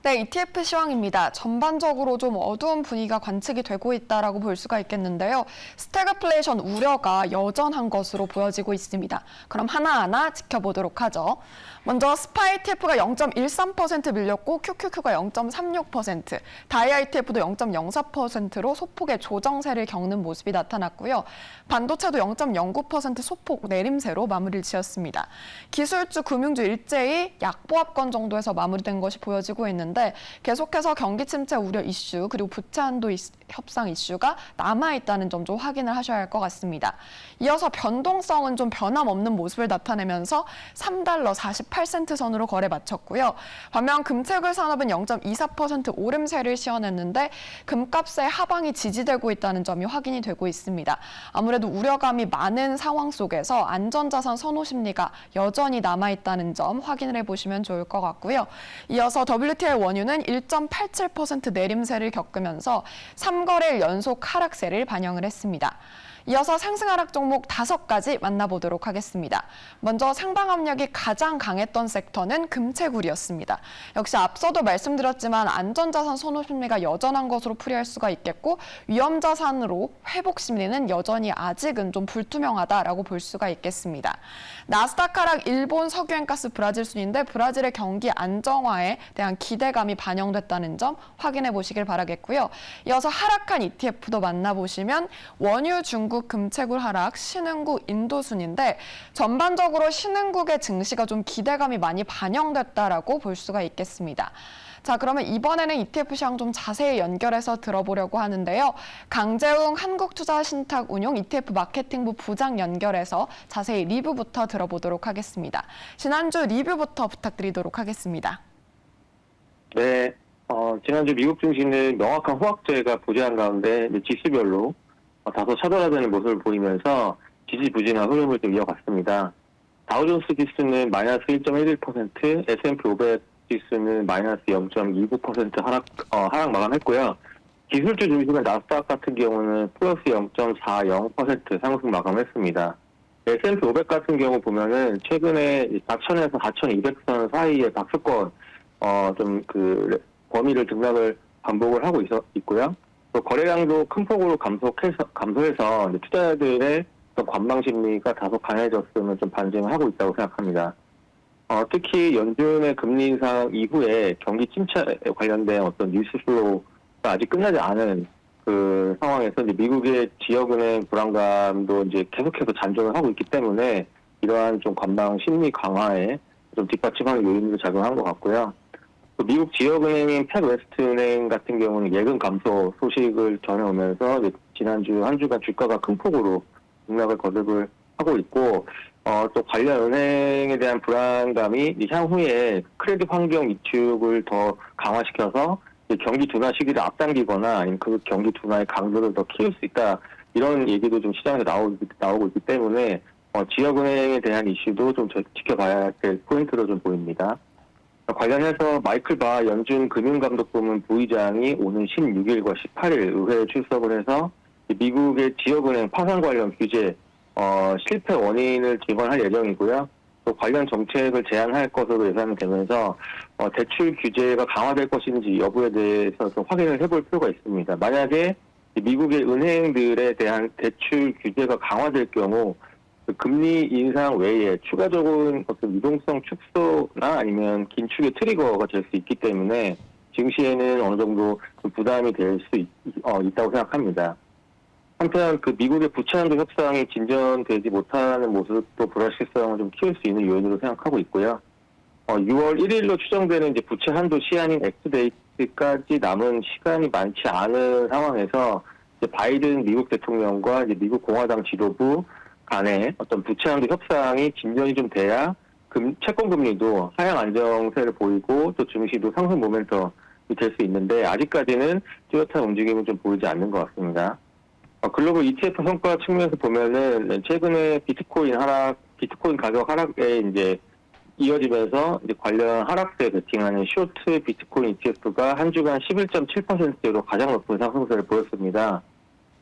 네, ETF 시황입니다. 전반적으로 좀 어두운 분위기가 관측이 되고 있다라고 볼 수가 있겠는데요. 스태그플레이션 우려가 여전한 것으로 보여지고 있습니다. 그럼 하나하나 지켜보도록 하죠. 먼저 스파 ETF가 0.13% 밀렸고 QQQ가 0.36%, 다이아 ETF도 0.04%로 소폭의 조정세를 겪는 모습이 나타났고요. 반도체도 0.09% 소폭 내림세로 마무리를 지었습니다. 기술주, 금융주 일제히 약보합권 정도에서 마무리된 것이 보여지고 있는데 계속해서 경기 침체 우려 이슈 그리고 부채 한도 협상 이슈가 남아있다는 점 좀 확인을 하셔야 할 것 같습니다. 이어서 변동성은 좀 변함없는 모습을 나타내면서 3달러 48센트 선으로 거래 마쳤고요. 반면 금채굴 산업은 0.24% 오름세를 시현했는데 금값의 하방이 지지되고 있다는 점이 확인이 되고 있습니다. 아무래도 우려감이 많은 상황 속에서 안전자산 선호 심리가 여전히 남아있다는 점 확인을 해보시면 좋을 것 같고요. 이어서 WTI 원유는 1.87% 내림세를 겪으면서 3거래일 연속 하락세를 반영을 했습니다. 이어서 상승 하락 종목 5가지 만나보도록 하겠습니다. 먼저 상방 압력이 가장 강했던 섹터는 금채굴이었습니다. 역시 앞서도 말씀드렸지만 안전자산 선호 심리가 여전한 것으로 풀이할 수가 있겠고 위험자산으로 회복 심리는 여전히 아직은 좀 불투명하다라고 볼 수가 있겠습니다. 나스닥 하락 일본 석유앤가스 브라질 순인데 브라질의 경기 안정화에 대한 기대감이 반영됐다는 점 확인해 보시길 바라겠고요. 이어서 하락한 ETF도 만나보시면 원유 중국 금채굴 하락, 신흥국 인도순인데 전반적으로 신흥국의 증시가 좀 기대감이 많이 반영됐다라고 볼 수가 있겠습니다. 자, 그러면 이번에는 ETF 시황 좀 자세히 연결해서 들어보려고 하는데요. 강재웅 한국투자신탁운용 ETF 마케팅부 부장 연결해서 자세히 리뷰부터 들어보도록 하겠습니다. 지난주 리뷰부터 부탁드리도록 하겠습니다. 네, 지난주 미국 증시는 명확한 호황세가 부재한 가운데 지수별로 다소 차별화되는 모습을 보이면서 지지부진한 흐름을 좀 이어갔습니다. 다우존스 지수는 마이너스 1.11%, S&P 500 지수는 마이너스 0.29% 하락 마감했고요. 기술주 중심의 나스닥 같은 경우는 플러스 0.40% 상승 마감했습니다. S&P 500 같은 경우 보면은 최근에 4,000에서 4,200선 사이의 박스권 범위를 등락을 반복을 하고 있고요. 또 거래량도 큰 폭으로 감소해서 투자자들의 관망 심리가 다소 강해졌음을 좀 반증을 하고 있다고 생각합니다. 특히 연준의 금리 인상 이후에 경기 침체에 관련된 어떤 뉴스 플로우가 아직 끝나지 않은 그 상황에서 이제 미국의 지역은행 불안감도 이제 계속해서 잔존을 하고 있기 때문에 이러한 좀 관망 심리 강화에 좀 뒷받침하는 요인으로 작용한 것 같고요. 미국 지역은행인 팻웨스트은행 같은 경우는 예금 감소 소식을 전해오면서 지난주 한 주간 주가가 큰 폭으로 등락을 거듭을 하고 있고, 또 관련 은행에 대한 불안감이 향후에 크레딧 환경 위축을 더 강화시켜서 경기 둔화 시기를 앞당기거나 아니면 그 경기 둔화의 강도를 더 키울 수 있다, 이런 얘기도 좀 시장에서 나오고 있기 때문에 지역은행에 대한 이슈도 좀 지켜봐야 될 포인트로 좀 보입니다. 관련해서 마이클 바 연준 금융감독부문 부의장이 오는 16일과 18일 의회에 출석을 해서 미국의 지역은행 파산 관련 규제 실패 원인을 기관할 예정이고요. 또 관련 정책을 제안할 것으로 예상되면서 대출 규제가 강화될 것인지 여부에 대해서 좀 확인을 해볼 필요가 있습니다. 만약에 미국의 은행들에 대한 대출 규제가 강화될 경우 금리 인상 외에 추가적인 어떤 유동성 축소나 아니면 긴축의 트리거가 될 수 있기 때문에 증시에는 어느 정도 부담이 될 수 있다고 생각합니다. 한편 미국의 부채 한도 협상이 진전되지 못하는 모습도 불확실성을 좀 키울 수 있는 요인으로 생각하고 있고요. 6월 1일로 추정되는 이제 부채 한도 시한인 엑스데이트까지 남은 시간이 많지 않은 상황에서 이제 바이든 미국 대통령과 이제 미국 공화당 지도부 간의 어떤 부채 한도 협상이 진전이 좀 돼야 채권 금리도 하향 안정세를 보이고 또 증시도 상승 모멘텀이 될 수 있는데 아직까지는 뚜렷한 움직임은 좀 보이지 않는 것 같습니다. 글로벌 ETF 성과 측면에서 보면은 최근에 비트코인 가격 하락에 이제 이어지면서 이제 관련 하락세 베팅하는 쇼트 비트코인 ETF가 한 주간 11.7%로 가장 높은 상승세를 보였습니다.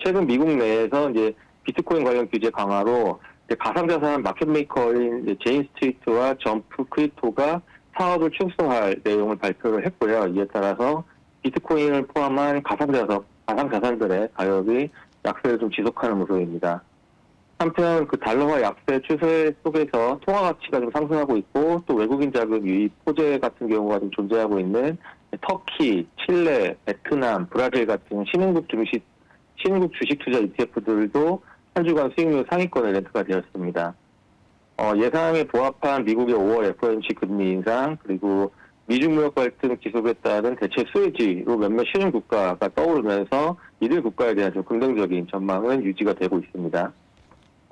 최근 미국 내에서 이제 비트코인 관련 규제 강화로 가상자산 마켓메이커인 제인 스트리트와 점프 크립토가 사업을 축소할 내용을 발표를 했고요. 이에 따라서 비트코인을 포함한 가상자산들의 가격이 약세를 좀 지속하는 모습입니다. 한편 그 달러화 약세 추세 속에서 통화 가치가 좀 상승하고 있고 또 외국인 자금 유입 호재 같은 경우가 좀 존재하고 있는 터키, 칠레, 베트남, 브라질 같은 신흥국 주식 투자 ETF들도 한 주간 수익률 상위권에 랭크가 되었습니다. 예상에 부합한 미국의 5월 FOMC 금리 인상 그리고 미중 무역 갈등 지속에 따른 대체 수혜지로 몇몇 신흥 국가가 떠오르면서 이들 국가에 대한 좀 긍정적인 전망은 유지가 되고 있습니다.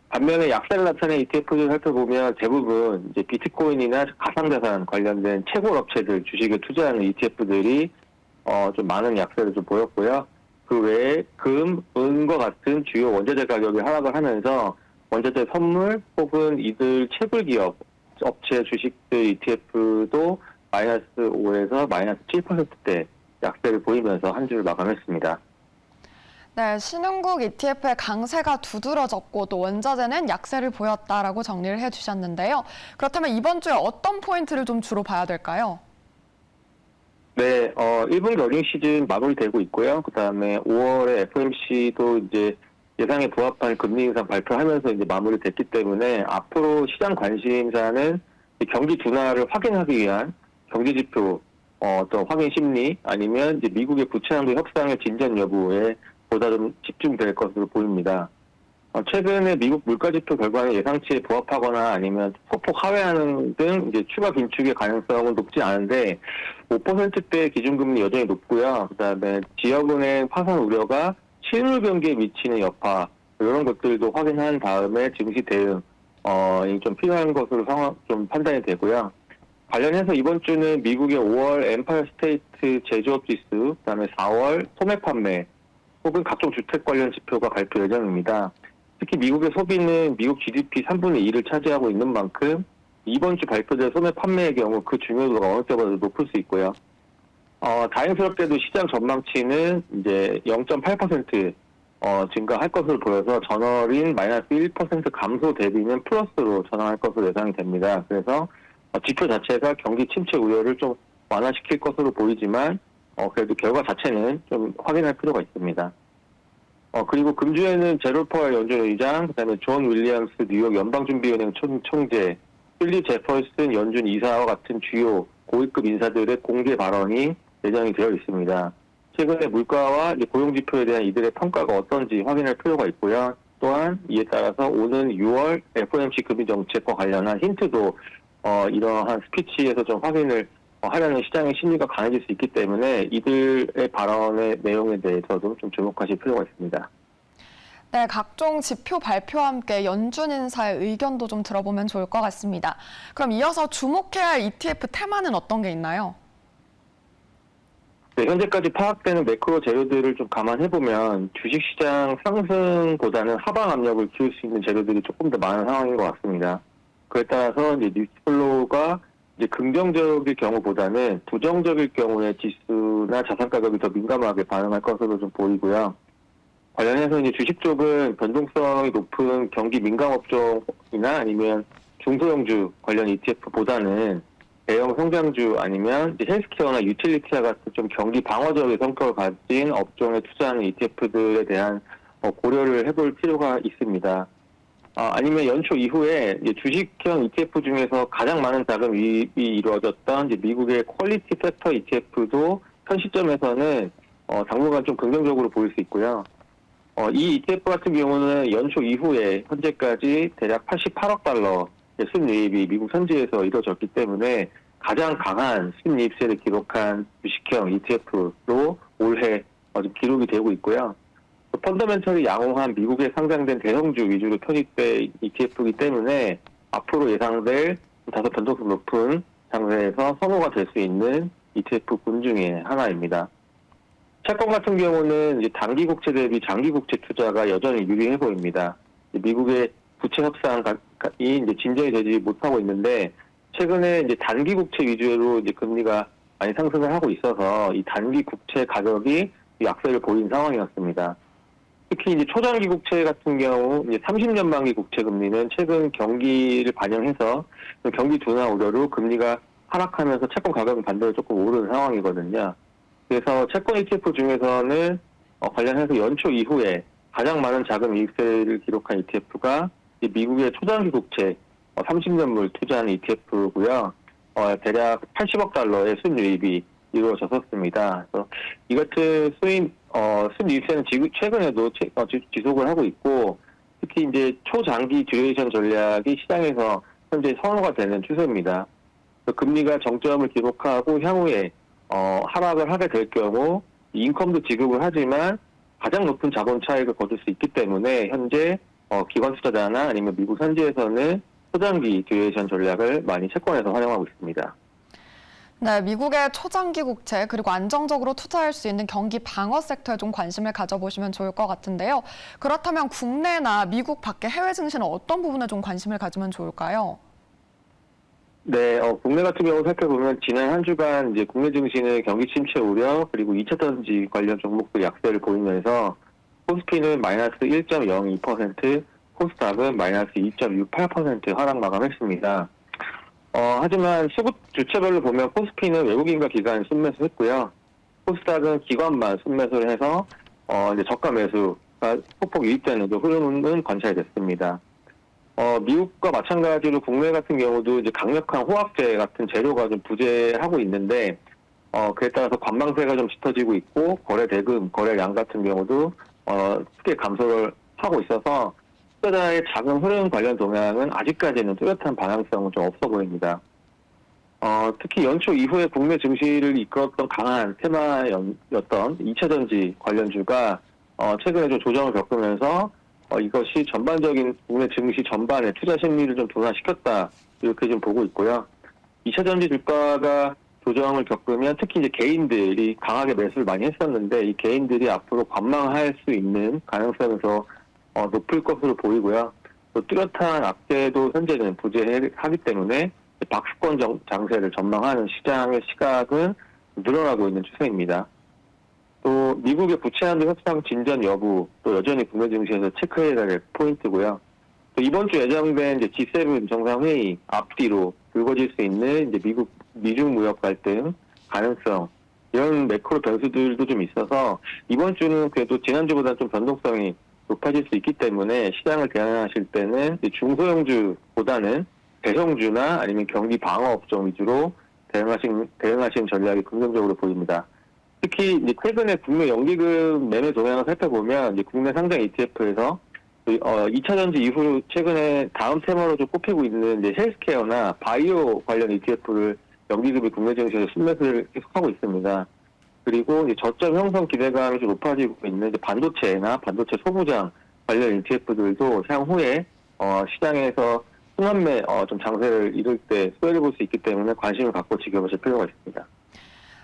반면에 약세를 나타낸 ETF를 살펴보면 대부분 이제 비트코인이나 가상자산 관련된 채굴 업체들 주식에 투자하는 ETF들이 좀 많은 약세를 좀 보였고요. 그 외에 금, 은과 같은 주요 원자재 가격이 하락을 하면서 원자재 선물 혹은 이들 채굴 기업 업체 주식들 ETF도 마이너스 5에서 마이너스 7%대 약세를 보이면서 한 주를 마감했습니다. 네, 신흥국 ETF의 강세가 두드러졌고 또 원자재는 약세를 보였다라고 정리를 해주셨는데요. 그렇다면 이번 주에 어떤 포인트를 좀 주로 봐야 될까요? 네, 1분기 어닝 시즌 마무리되고 있고요. 그 다음에 5월에 FOMC도 이제 예상에 부합한 금리 인상 발표하면서 이제 마무리됐기 때문에 앞으로 시장 관심사는 경기 둔화를 확인하기 위한 경제 지표, 또 확인 심리 아니면 이제 미국의 부채한도 협상의 진전 여부에 보다 좀 집중될 것으로 보입니다. 최근에 미국 물가지표 결과는 예상치에 부합하거나 아니면 소폭 하회하는 등 이제 추가 긴축의 가능성은 높지 않은데 5%대 기준금리 여전히 높고요. 그다음에 지역은행 파산 우려가 실물 경기에 미치는 여파 이런 것들도 확인한 다음에 증시 대응이 좀 필요한 것으로 좀 판단이 되고요. 관련해서 이번 주는 미국의 5월 엠파이어 스테이트 제조업 지수, 그다음에 4월 소매 판매 혹은 각종 주택 관련 지표가 발표 예정입니다. 특히 미국의 소비는 미국 GDP 3분의 2를 차지하고 있는 만큼 이번 주 발표될 소매 판매의 경우 그 중요도가 어느 때보다 높을 수 있고요. 다행스럽게도 시장 전망치는 이제 0.8% 증가할 것으로 보여서 전월인 마이너스 1% 감소 대비는 플러스로 전환할 것으로 예상이 됩니다. 그래서 지표 자체가 경기 침체 우려를 좀 완화시킬 것으로 보이지만 그래도 결과 자체는 좀 확인할 필요가 있습니다. 그리고 금주에는 제롬 파월 연준 의장, 그다음에 존 윌리엄스 뉴욕 연방준비은행 총재, 필립 제퍼슨 연준 이사와 같은 주요 고위급 인사들의 공개 발언이 예정이 되어 있습니다. 최근에 물가와 고용 지표에 대한 이들의 평가가 어떤지 확인할 필요가 있고요. 또한 이에 따라서 오는 6월 FOMC 금리 정책과 관련한 힌트도 이러한 스피치에서 좀 확인을 하려는 시장의 심리가 강해질 수 있기 때문에 이들의 발언의 내용에 대해서도 좀 주목하실 필요가 있습니다. 네, 각종 지표 발표와 함께 연준 인사의 의견도 좀 들어보면 좋을 것 같습니다. 그럼 이어서 주목해야 할 ETF 테마는 어떤 게 있나요? 네, 현재까지 파악되는 매크로 재료들을 좀 감안해보면 주식시장 상승보다는 하방 압력을 키울 수 있는 재료들이 조금 더 많은 상황인 것 같습니다. 그에 따라서 이제 뉴스플로우가 이제 긍정적일 경우보다는 부정적일 경우에 지수나 자산 가격이 더 민감하게 반응할 것으로 좀 보이고요. 관련해서 이제 주식 쪽은 변동성이 높은 경기 민감 업종이나 아니면 중소형주 관련 ETF보다는 대형 성장주 아니면 이제 헬스케어나 유틸리티와 같은 좀 경기 방어적인 성격을 가진 업종에 투자하는 ETF들에 대한 고려를 해볼 필요가 있습니다. 아니면 연초 이후에 이제 주식형 ETF 중에서 가장 많은 자금 유입이 이루어졌던 이제 미국의 퀄리티 섹터 ETF도 현 시점에서는 당분간 좀 긍정적으로 보일 수 있고요. 이 ETF 같은 경우는 연초 이후에 현재까지 대략 88억 달러 순이익이 미국 현지에서 이루어졌기 때문에 가장 강한 순이익세를 기록한 주식형 ETF로 올해 기록이 되고 있고요. 펀더멘털이 양호한 미국에 상장된 대형주 위주로 편입된 ETF이기 때문에 앞으로 예상될 다소 변동성 높은 장세에서 선호가 될 수 있는 ETF군 중에 하나입니다. 채권 같은 경우는 이제 단기 국채 대비 장기 국채 투자가 여전히 유리해 보입니다. 미국의 부채 협상이 이제 진전이 되지 못하고 있는데 최근에 이제 단기 국채 위주로 이제 금리가 많이 상승을 하고 있어서 이 단기 국채 가격이 약세를 보인 상황이었습니다. 특히 이제 초장기 국채 같은 경우 이제 30년 만기 국채 금리는 최근 경기를 반영해서 경기 둔화 우려로 금리가 하락하면서 채권 가격은 반대로 조금 오르는 상황이거든요. 그래서 채권 ETF 중에서는 관련해서 연초 이후에 가장 많은 자금 이익세를 기록한 ETF가 미국의 초장기 국채 30년물 투자하는 ETF고요. 대략 80억 달러의 순이익이 이루어졌었습니다. 그래서 이 같은 순이익세는 최근에도 지속을 하고 있고, 특히 이제 초장기 듀레이션 전략이 시장에서 현재 선호가 되는 추세입니다. 금리가 정점을 기록하고 향후에 하락을 하게 될 경우 인컴도 지급을 하지만 가장 높은 자본 차익을 거둘 수 있기 때문에 현재 기관 투자자나 아니면 미국 현지에서는 초장기 듀레이션 전략을 많이 채권에서 활용하고 있습니다. 네, 미국의 초장기 국채 그리고 안정적으로 투자할 수 있는 경기 방어 섹터에 좀 관심을 가져보시면 좋을 것 같은데요. 그렇다면 국내나 미국 밖의 해외 증시는 어떤 부분에 좀 관심을 가지면 좋을까요? 네, 국내 같은 경우 살펴보면 지난 한 주간 이제 국내 증시는 경기 침체 우려 그리고 2차 전지 관련 종목들 약세를 보이면서 코스피는 마이너스 1.02%, 코스닥은 마이너스 2.68% 하락 마감했습니다. 하지만 수급 주체별로 보면 코스피는 외국인과 기관 순매수했고요. 코스닥은 기관만 순매수를 해서 이제 저가 매수가 소폭 유입되는 흐름은 관찰됐습니다. 미국과 마찬가지로 국내 같은 경우도 이제 강력한 호황제 같은 재료가 좀 부재하고 있는데, 그에 따라서 관망세가 좀 짙어지고 있고, 거래 대금, 거래량 같은 경우도, 크게 감소를 하고 있어서, 투자자의 자금 흐름 관련 동향은 아직까지는 뚜렷한 방향성은 좀 없어 보입니다. 특히 연초 이후에 국내 증시를 이끌었던 강한 테마였던 2차 전지 관련주가, 최근에 좀 조정을 겪으면서, 이것이 전반적인 국내 증시 전반에 투자 심리를 좀 둔화시켰다, 이렇게 좀 보고 있고요. 2차 전지 주가가 조정을 겪으면 특히 이제 개인들이 강하게 매수를 많이 했었는데, 이 개인들이 앞으로 관망할 수 있는 가능성이 더 높을 것으로 보이고요. 또 뚜렷한 악재도 현재는 부재하기 때문에 박스권 장세를 전망하는 시장의 시각은 늘어나고 있는 추세입니다. 또 미국의 부채 한도 협상 진전 여부 또 여전히 국내 증시에서 체크해야 될 포인트고요. 또 이번 주 예정된 이제 G7 정상회의 앞뒤로 불거질 수 있는 이제 미중 무역 갈등 가능성 이런 매크로 변수들도 좀 있어서 이번 주는 그래도 지난주보다 좀 변동성이 높아질 수 있기 때문에 시장을 대응하실 때는 중소형주보다는 대형주나 아니면 경기 방어 업종 위주로 대응하시는 전략이 긍정적으로 보입니다. 특히 이제 최근에 국내 연기금 매매 동향을 살펴보면 이제 국내 상장 ETF에서 2차 전지 이후 최근에 다음 테마로 좀 꼽히고 있는 이제 헬스케어나 바이오 관련 ETF를 연기금이 국내 증시에서 순매수를 계속하고 있습니다. 그리고 이제 저점 형성 기대감이 좀 높아지고 있는 이제 반도체나 반도체 소부장 관련 ETF들도 향후에 시장에서 순환매 좀 장세를 이룰 때 수혜를 볼 수 있기 때문에 관심을 갖고 지켜보실 필요가 있습니다.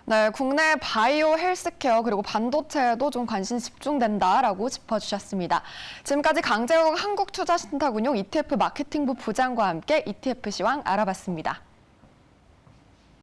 네, 국내 바이오, 헬스케어 그리고 반도체에도 좀 관심 집중된다라고 짚어주셨습니다. 지금까지 강재욱 한국투자신탁운용 ETF 마케팅부 부장과 함께 ETF 시황 알아봤습니다.